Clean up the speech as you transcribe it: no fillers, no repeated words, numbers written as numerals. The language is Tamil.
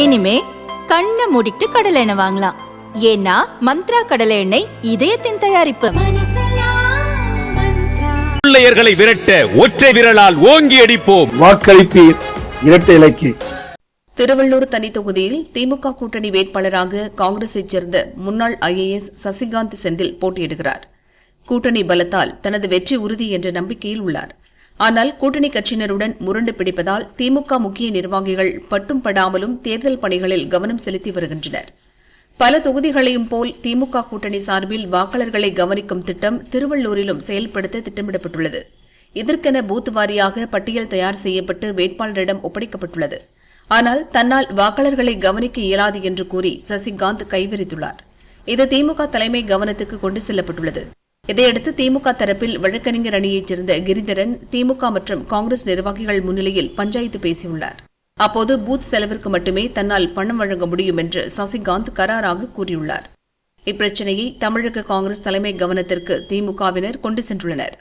இனிமே கண்ணை மூடிட்டு கடலை எண்ணெய் வாங்கலாம். ஏன்னா மந்த்ரா கடலை எண்ணெய் இதயத்தின் தயாரிப்பு. பிள்ளையர்களை விரட்ட ஒற்றை விரலால் ஓங்கி அடிப்போம். வாக்களிப்பீர் இரட்டை இலக்கு. திருவள்ளூர் தனி தொகுதியில் திமுக கூட்டணி வேட்பாளராக காங்கிரஸைச் சேர்ந்த முன்னாள் IAS சசிகாந்த் செந்தில் போட்டியிடுகிறார். கூட்டணி பலத்தால் தனது வெற்றி உறுதி என்ற நம்பிக்கையில் உள்ளார். ஆனால் கூட்டணி கட்சியினருடன் முரண்டு பிடிப்பதால் திமுக முக்கிய நிர்வாகிகள் பட்டும் படாமலும் தேர்தல் பணிகளில் கவனம் செலுத்தி வருகின்றனர். பல தொகுதிகளையும் போல் திமுக கூட்டணி சார்பில் வாக்காளர்களை கவனிக்கும் திட்டம் திருவள்ளூரிலும் செயல்படுத்த திட்டமிடப்பட்டுள்ளது. இதற்கென பூத் வாரியாக பட்டியல் தயார் செய்யப்பட்டு வேட்பாளரிடம் ஒப்படைக்கப்பட்டுள்ளது. ஆனால் தன்னால் வாக்காளர்களை கவனிக்க இயலாது என்று கூறி சசிகாந்த் கைவிரித்துள்ளார். இது திமுக தலைமை கவனத்துக்கு கொண்டு செல்லப்பட்டுள்ளது. இதையடுத்து திமுக தரப்பில் வழக்கறிஞர் அணியைச் சேர்ந்த கிரிதரன் திமுக மற்றும் காங்கிரஸ் நிர்வாகிகள் முன்னிலையில் பஞ்சாயத்து பேசியுள்ளார். அப்போது பூத் செலவிற்கு மட்டுமே தன்னால் பணம் வழங்க முடியும் என்று சசிகாந்த் கராராக கூறியுள்ளார். இப்பிரச்சினையை தமிழக காங்கிரஸ் தலைமை கவனத்திற்கு திமுகவினர் கொண்டு சென்றுள்ளனர்.